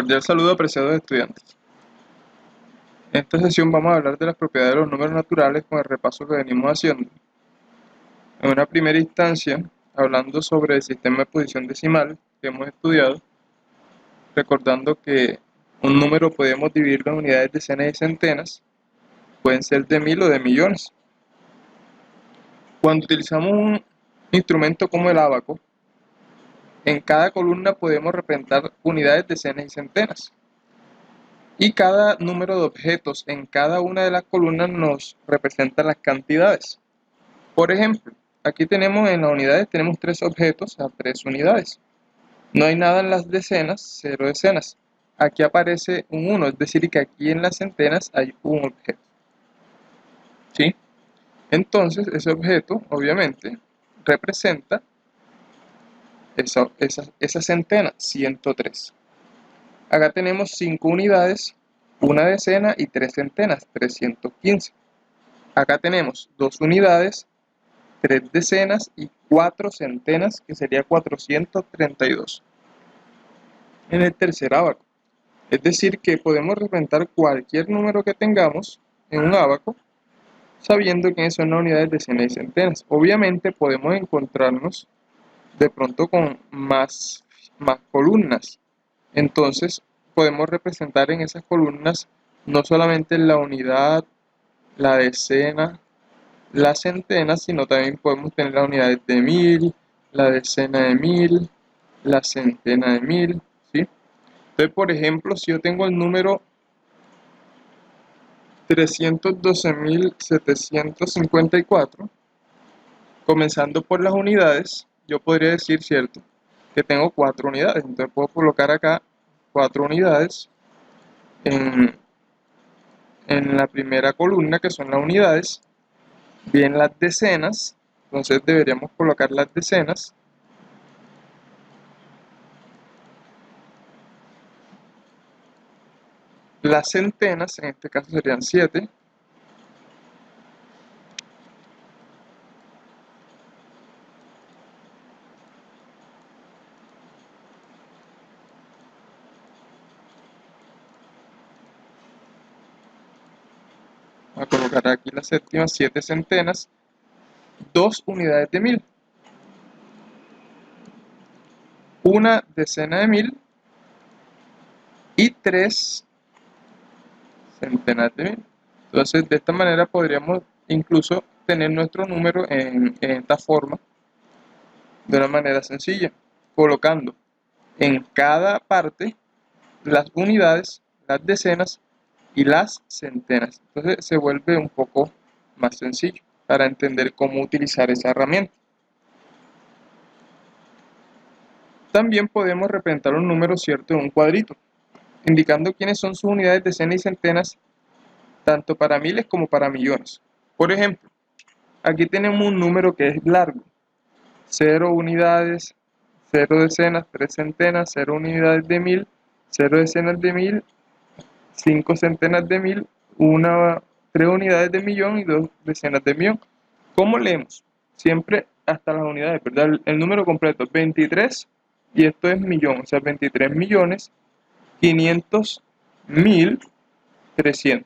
Cordial saludo, apreciados estudiantes. En esta sesión vamos a hablar de las propiedades de los números naturales con el repaso que venimos haciendo. En una primera instancia, hablando sobre el sistema de posición decimal que hemos estudiado, recordando que un número podemos dividirlo en unidades, decenas y centenas, pueden ser de mil o de millones. Cuando utilizamos un instrumento como el ábaco, en cada columna podemos representar unidades, decenas y centenas. Y cada número de objetos en cada una de las columnas nos representa las cantidades. Por ejemplo, aquí tenemos en las unidades, tenemos 3 objetos a 3 unidades. No hay nada en las decenas, 0 decenas. Aquí aparece un 1, es decir, que aquí en las centenas hay un objeto. ¿Sí? Entonces, ese objeto, obviamente, representa esa centena, 103. Acá tenemos 5 unidades, una decena y 3 centenas, 315. Acá tenemos 2 unidades, 3 decenas y 4 centenas, que sería 432. En el tercer ábaco. Es decir, que podemos representar cualquier número que tengamos en un ábaco, sabiendo quiénes son las unidades, decenas y centenas. Obviamente podemos encontrarnos de pronto con más columnas. Entonces, podemos representar en esas columnas no solamente la unidad, la decena, la centena, sino también podemos tener las unidades de 1000, la decena de 1000, la centena de 1000, ¿sí? Entonces, por ejemplo, si yo tengo el número 312.754, comenzando por las unidades, yo podría decir, ¿cierto?, que tengo 4 unidades. Entonces puedo colocar acá 4 unidades en la primera columna, que son las unidades, bien las decenas, entonces deberíamos colocar las decenas, las centenas, en este caso serían 7, a colocar aquí la séptima, 7 centenas, 2 unidades de 1000, una decena de 1000 y 3 centenas de 1000. Entonces, de esta manera podríamos incluso tener nuestro número en esta forma, de una manera sencilla, colocando en cada parte las unidades, las decenas y las centenas. Entonces se vuelve un poco más sencillo para entender cómo utilizar esa herramienta. También podemos representar un número cierto en un cuadrito, indicando quiénes son sus unidades, decenas y centenas, tanto para miles como para millones. Por ejemplo, aquí tenemos un número que es largo: 0 unidades, 0 decenas, 3 centenas, 0 unidades de 1000, 0 decenas de 1000, 5 centenas de 1000, 3 unidades de millón y 2 decenas de millón. ¿Cómo leemos? Siempre hasta las unidades, ¿verdad? El número completo es 23 y esto es millón, o sea, 23.500.300.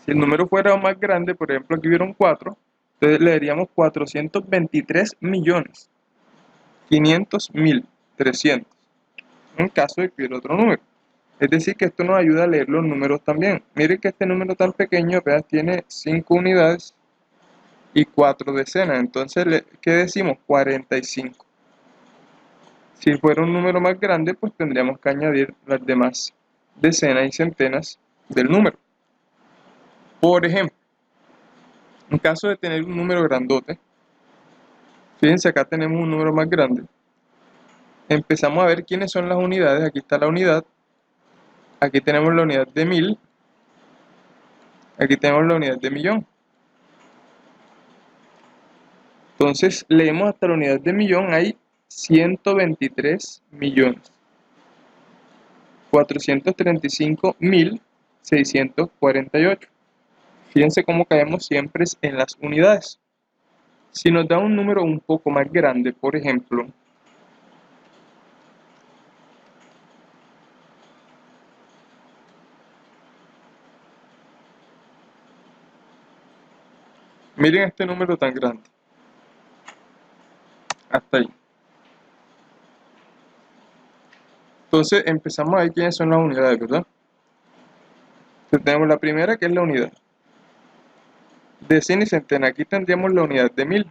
Si el número fuera más grande, por ejemplo, aquí hubieron 4, entonces leeríamos 423.500.300, en caso de que hubiera otro número. Es decir, que esto nos ayuda a leer los números también. Miren que este número tan pequeño apenas tiene 5 unidades y 4 decenas. Entonces, ¿qué decimos? 45. Si fuera un número más grande, pues tendríamos que añadir las demás decenas y centenas del número. Por ejemplo, en caso de tener un número grandote, fíjense, acá tenemos un número más grande. Empezamos a ver quiénes son las unidades. Aquí está la unidad. Aquí tenemos la unidad de 1000. Aquí tenemos la unidad de millón. Entonces, leemos hasta la unidad de millón, hay 123 millones. 435.648. Fíjense cómo caemos siempre en las unidades. Si nos da un número un poco más grande, por ejemplo, Miren este número tan grande. Hasta ahí. Entonces empezamos a ver quiénes son las unidades, ¿verdad? Entonces, tenemos la primera, que es la unidad. Decena y centena. Aquí tendríamos la unidad de 1000.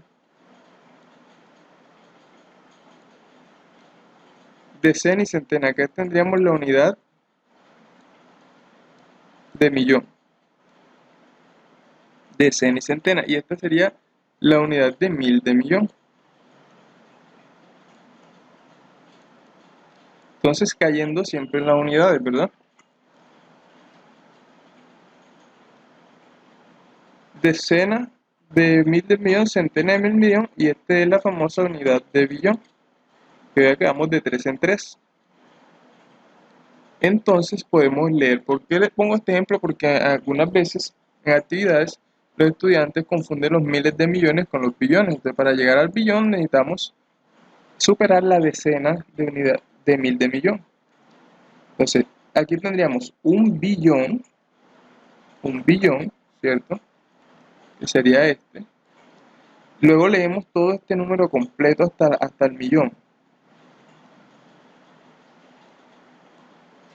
Decena y centena. Acá tendríamos la unidad de millón. Decena y centena. Y esta sería la unidad de 1000 de millón. Entonces cayendo siempre en las unidades, ¿verdad? Decena de 1000 de millón, centena de 1000 millón, y esta es la famosa unidad de billón, que ya quedamos de 3 en 3. Entonces podemos leer. ¿Por qué les pongo este ejemplo? Porque algunas veces en actividades los estudiantes confunden los miles de millones con los billones. Entonces, para llegar al billón necesitamos superar la decena de unidad de 1000 de millón. Entonces, aquí tendríamos un billón, ¿cierto? Que sería este. Luego leemos todo este número completo hasta el millón.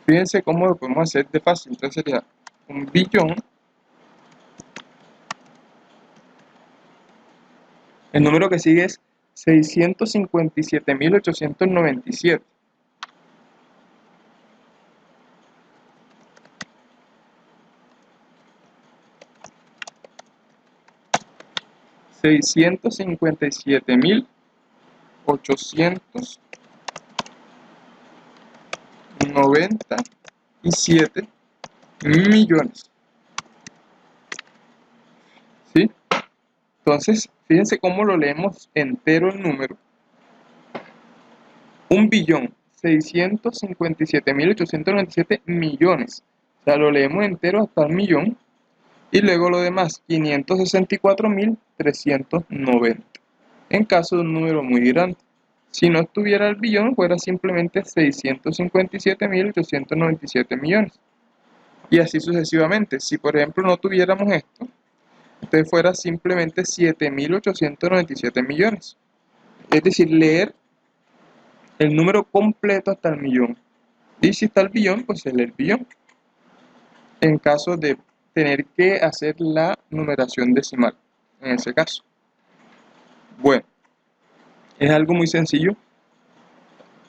Fíjense cómo lo podemos hacer de fácil. Entonces sería un billón. El número que sigue es 657.897. 657.897 millones. ¿Sí? Entonces, fíjense cómo lo leemos entero el número. 1.657.897 millones. O sea, lo leemos entero hasta el millón. Y luego lo demás, 564.390. En caso de un número muy grande. Si no estuviera el billón, fuera simplemente 657.897 millones. Y así sucesivamente. Si por ejemplo no tuviéramos esto, entonces fuera simplemente 7.897 millones. Es decir, leer el número completo hasta el millón. Y si está el billón, pues se lee el billón. En caso de tener que hacer la numeración decimal, en ese caso. Bueno, es algo muy sencillo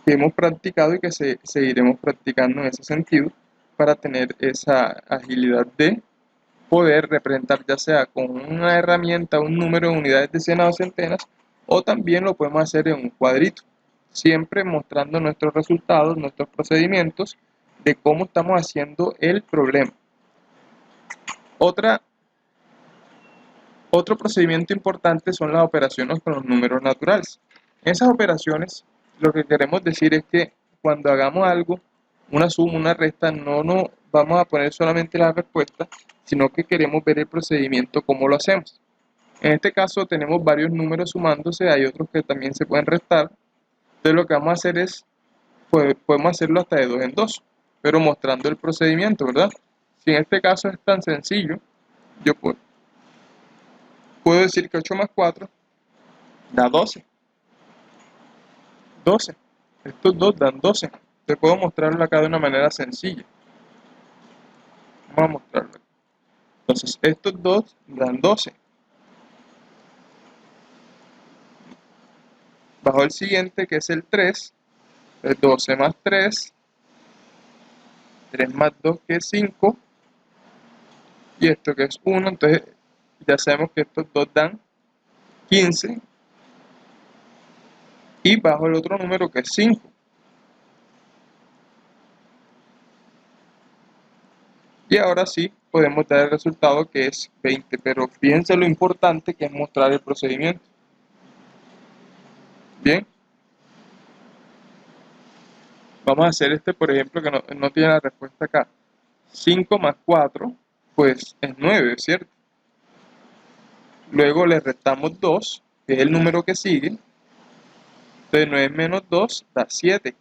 que hemos practicado y que seguiremos practicando en ese sentido para tener esa agilidad de poder representar ya sea con una herramienta un número de unidades, decenas o centenas, o también lo podemos hacer en un cuadrito, siempre mostrando nuestros resultados, nuestros procedimientos de cómo estamos haciendo el problema. Otro procedimiento importante son las operaciones con los números naturales. En esas operaciones, lo que queremos decir es que cuando hagamos algo, una suma, una resta, no nos vamos a poner solamente la respuesta, sino que queremos ver el procedimiento, cómo lo hacemos. En este caso tenemos varios números sumándose, hay otros que también se pueden restar. Entonces lo que vamos a hacer es, podemos hacerlo hasta de 2 en 2, pero mostrando el procedimiento, ¿verdad? Si en este caso es tan sencillo, yo puedo decir que 8 más 4 da 12. 12. Estos dos dan 12. Te puedo mostrarlo acá de una manera sencilla. Vamos a mostrarlo. Entonces, estos dos dan 12. Bajo el siguiente, que es el 3, es 12 más 3, 3 más 2, que es 5, y esto que es 1, entonces ya sabemos que estos dos dan 15, y bajo el otro número que es 5. Y ahora sí podemos dar el resultado que es 20, pero fíjense lo importante que es mostrar el procedimiento. Bien, vamos a hacer este, por ejemplo, que no tiene la respuesta acá. 5 más 4, pues es 9, ¿cierto? Luego le restamos 2, que es el número que sigue. Entonces 9 menos 2 da 7.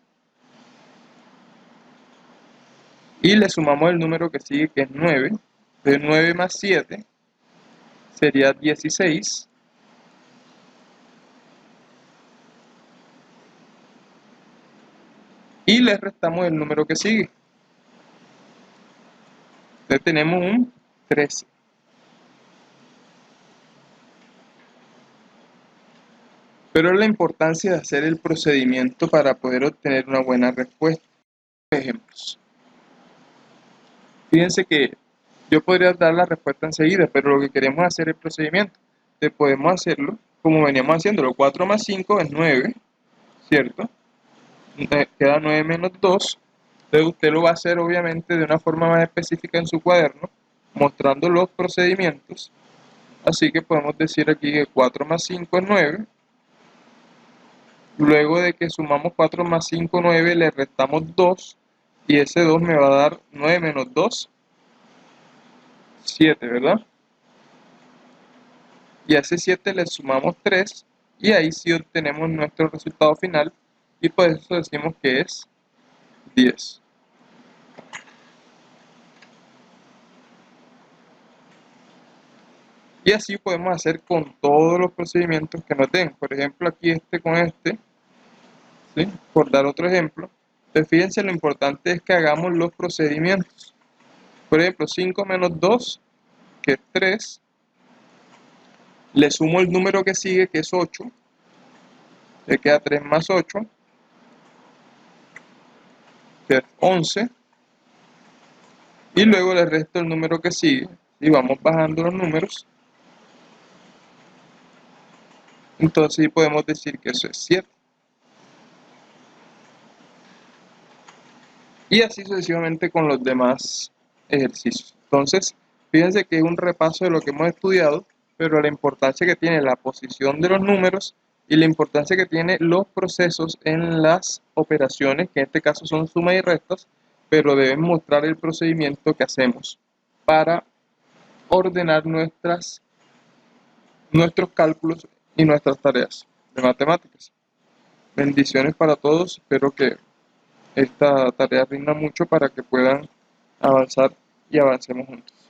Y le sumamos el número que sigue, que es 9. Entonces 9 más 7 sería 16. Y le restamos el número que sigue. Entonces tenemos un 13. Pero la importancia de hacer el procedimiento para poder obtener una buena respuesta. Ejemplos. Fíjense que yo podría dar la respuesta enseguida, pero lo que queremos hacer es el procedimiento. Entonces podemos hacerlo como veníamos haciéndolo. 4 más 5 es 9, ¿cierto? Queda 9 menos 2. Entonces usted lo va a hacer obviamente de una forma más específica en su cuaderno, mostrando los procedimientos. Así que podemos decir aquí que 4 más 5 es 9. Luego de que sumamos 4 más 5, 9, le restamos 2. Y ese 2 me va a dar 9 menos 2, 7, ¿verdad? Y a ese 7 le sumamos 3. Y ahí sí obtenemos nuestro resultado final. Y por eso decimos que es 10. Y así podemos hacer con todos los procedimientos que nos den. Por ejemplo, aquí con este, ¿sí? Por dar otro ejemplo. Entonces, fíjense, lo importante es que hagamos los procedimientos. Por ejemplo, 5 menos 2, que es 3. Le sumo el número que sigue, que es 8. Le queda 3 más 8, que es 11. Y luego le resto el número que sigue. Y vamos bajando los números. Entonces podemos decir que eso es 7. Y así sucesivamente con los demás ejercicios. Entonces, fíjense que es un repaso de lo que hemos estudiado, pero la importancia que tiene la posición de los números y la importancia que tiene los procesos en las operaciones, que en este caso son sumas y restas, pero deben mostrar el procedimiento que hacemos para ordenar nuestros cálculos y nuestras tareas de matemáticas. Bendiciones para todos, espero que esta tarea rinda mucho para que puedan avanzar y avancemos juntos.